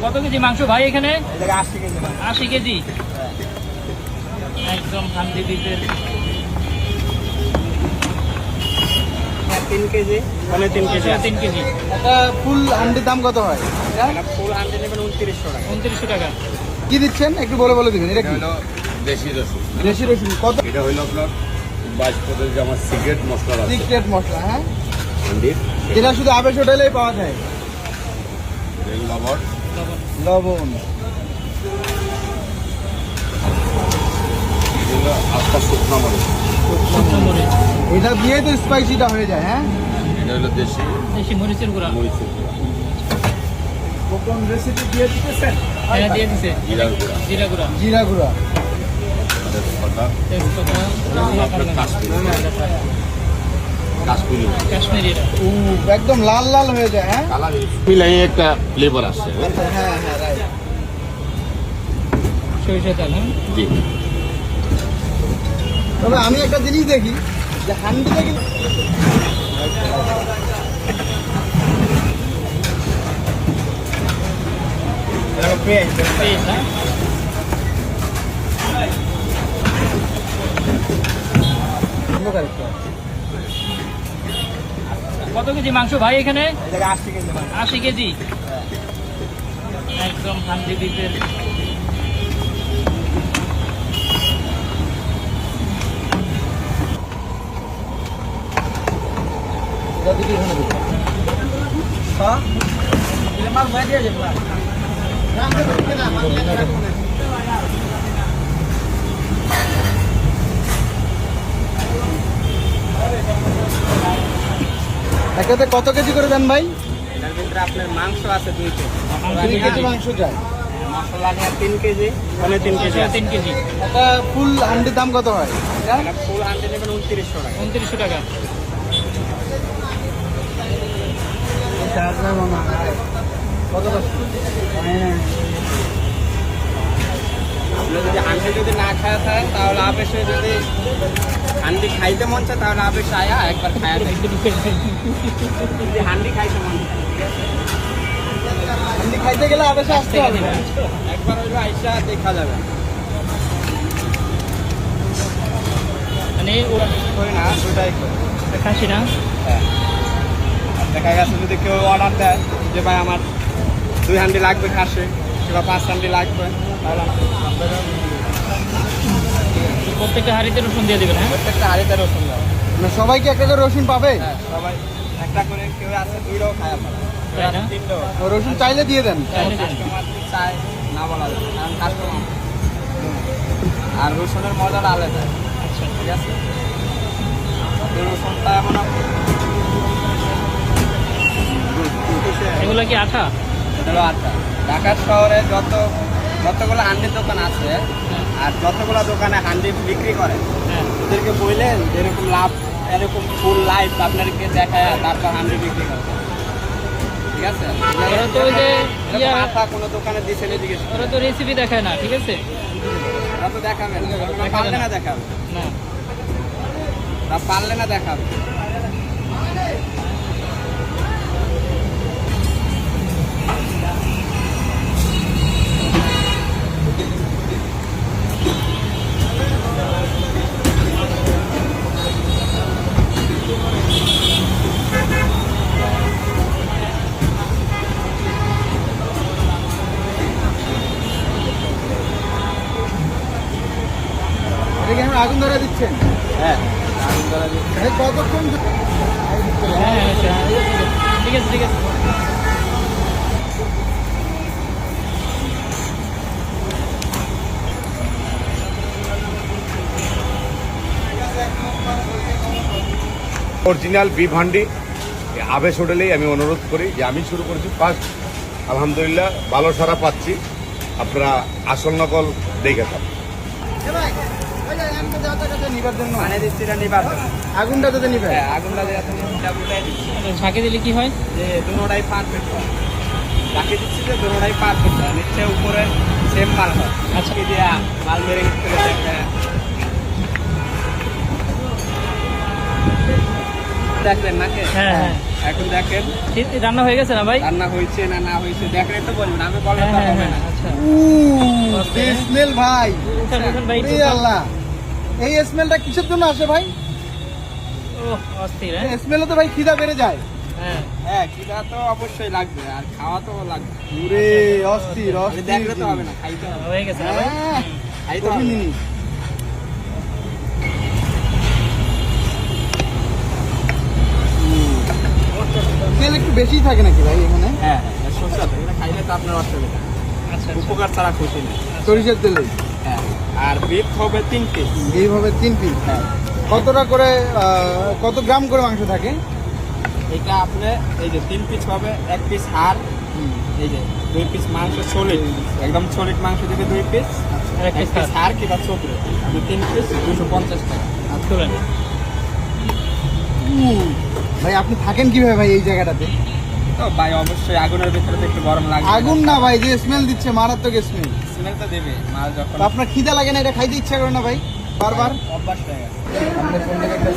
কত কেজি মাংস ভাই এখানে? 80 কেজি। 80 কেজি একদম হান্ডি বিফের। 3 কেজি, মানে 3 কেজি। 3 কেজি। একটা ফুল হান্ডির দাম কত হয়? ফুল হান্ডি নেবেন 2900 টাকা। 2900 টাকা। কি দিচ্ছেন একটু বলে দিবেন। এটা কি? দেশি রসুন। দেশি রসুন কত? এটা হইলো আপনার 22 পদের যে আমার সিক্রেট মশলা আছে সিক্রেট মশলা, হ্যাঁ, হান্ডির, যেটা শুধু আবেশ হোটেলেই পাওয়া যায়। লবণ, লবণ, এগুলো আস্তা শুকনো মরিচ। শুকনো মরিচ। এটা দিয়ে তো স্পাইসিটা হয়ে যায়। হ্যাঁ, এটা হলো দেশি মরিচের গুঁড়া। মরিচের গুঁড়া, কোন রেসিপি দিয়ে দিতেছেন? হ্যাঁ দিয়ে দিছে। জিরার গুঁড়া, জিরা গুঁড়া, জিরা গুঁড়া, তেজপাতা, তেজপাতা, আপনার কাশ্মীরি মরিচ। কাশ্মীরি। একদম লাল লাল হয়ে যায়। হ্যাঁ, কালার মিলাই একটা ফ্লেভার আসছে। হ্যাঁ হ্যাঁ, রাইট। সরিষা তেল। হ্যাঁ জি, তবে আমি একটা জিনিস দেখি যে হান্ডিতে কিন্তু পেঁয়াজ। হ্যাঁ কত কেজি মাংস ভাই এখানে? 80 কেজি। 80 কেজি একদম হান্ডি বিফের। একটাতে কত কেজি করে দেন ভাই? এটার ভিতরে আপনার মাংস আছে 2 কেজি। 2 কেজি মাংস যায়। মশলা নিয়ে 3 কেজি, মানে 3 কেজি। 3 কেজি। একটা ফুল হান্ডির দাম কত হয়? ফুল হান্ডি নেবেন 2900 টাকা। 2900 টাকা। কত আপনি যদি হান্ডি যদি না খায় থাকেন তাহলে আবেশে যদি হান্ডি খাইতে মন চায় তাহলে আবেশে আয়া একবার খায়া দেখবেন। যদি হান্ডি খাইতে মন চায়, ঠিক আছে? হান্ডি খাইতে গেলে আবেশে আসতে হবে। একবার হইলো আইসা দেখা যাবে। মানে করি না, দুটাই করি। খাসি না? হ্যাঁ। আর দেখা গেছে যদি কেউ অর্ডার দেয় যে ভাই আমার 2 হান্ডি লাগবে খাসি কিংবা 5 হান্ডি লাগবে, তাহলে প্রত্যেকটা হাঁড়িতে রসুন দিয়ে দেবেন। হ্যাঁ প্রত্যেকটা হাঁড়িতে রসুন দেওয়া। মানে সবাই কি একটা করে রসুন পাবে? হ্যাঁ, সবাই একটা করে, কেউ আছে 2টাও খায় আপনারা, কেউ আছে 3টাও। ও, রসুন চাইলে দিয়ে দেন। চাইলে দেন। কাস্টমার চায় না বলা যায়, কারণ কাস্টমার। আর রসুনের মজাটা আলাদা, আচ্ছা ঠিক আছে? এই রসুনটা এমন এগুলো কি আঠা? হলো আটটা। ঢাকা শহরে যতগুলো হান্ডির দোকান আছে আর যতগুলো দোকানে হান্ডি বিক্রি করে, হ্যাঁ ওদেরকে বললেন যেরকম লাভ, এরকম ফুল লাইফ আপনাদেরকে দেখায় তারপর হান্ডি বিক্রি করে, ঠিক আছে? ওরা তো ওই যে এরকম আঠা কোনো দোকানে দিচ্ছে এদিকে, ওরা তো রেসিপি দেখায় না, ঠিক আছে? ওরা তো দেখাবে না, ওরা পারলে না দেখাবে, না ওরা পারলে না দেখাবে। এটা কি এখন আগুন ধরে দিচ্ছেন? হ্যাঁ, আগুন জ্বালা দিয়ে। এই কতক্ষণ? হ্যাঁ আচ্ছা। ঠিক আছে ঠিক আছে। অরিজিনাল বিফ হান্ডি আবেশ হোটেলেই আমি অনুরোধ করি যে আমি শুরু করেছি ফার্স্ট, আলহামদুলিল্লাহ ভালো সারা পাচ্ছি। আপনারা আসল নকল দেখে থাকুন। নিবার জন্য মানে দিচ্ছি এটা নিবার জন্য। আগুনটা যাতে নিবে। হ্যাঁ, আগুনটা দিয়ে তুমি উল্টাই দিচ্ছি ঝাঁকে দিলে কি হয়? যে দুটোটাই পারফেক্ট হয়। বাকি দিচ্ছি যে দুটোটাই পারফেক্ট হয়, নিচে উপরে সেম মাল হয়। আচ্ছা। কি দিয়া মাল মেরে গেছে দেখলেন নাকি? হ্যাঁ হ্যাঁ এখন দেখেন রান্না হয়ে গেছে না ভাই? রান্না হয়েছে না না হয়েছে দেখলে তো বলবেন, আমি বললে তো হবে না। আচ্ছা স্মেল ভাই, উঠেন, উঠেন ভাই, ওরে আল্লাহ, এই স্মেলটা কিসের জন্য আসে ভাই? ও অস্থির, হ্যাঁ স্মেলে তো ভাই খিদা বেড়ে যায়। হ্যাঁ হ্যাঁ খিদা তো অবশ্যই লাগবে, আর খাওয়া তো লাগবে। ওরে অস্থির আমি অস্থির দেখলে তো হবে না, খাইতে হবে। হয়ে গেছে না ভাই? হ্যাঁ, খাইতে কবি হবে। নিনি। তেল একটু বেশি থাকে নাকি ভাই এখানে? হ্যাঁ সরষে তেল, এটা খাইলে তো আপনার অসুবিধা, আচ্ছা উপকার ছাড়া ক্ষতি নেই। সরিষার তেলে হ্যাঁ আর বিফ হবে 3 পিস। এইভাবে 3 পিস। হ্যাঁ কতটা করে কত গ্রাম করে মাংস থাকে? এটা আপনি এই যে 3 পিস হবে, 1 পিস হাড়, এই যে 2 পিস মাংস সলিড, একদম সলিড মাংস দিবে 2 পিস, আর 1 পিস হাড় কিংবা চোখে, আপনি 3 পিস 250 টাকা। তুলেন। ভাই আপনি থাকেন কিভাবে ভাই এই জায়গাটাতে? তো ভাই অবশ্যই আগুনের ভিতরে তো একটু গরম লাগবে। আগুন না ভাই, যে স্মেল দিচ্ছে মারাত্মক স্মেল। স্মেল তো দেবে মাল যখন আপনার খিদা লাগে না? এটা খাইতে ইচ্ছা করে না ভাই বারবার? অভ্যাস হয়ে গেছে। আপনার ফোন থেকে একটা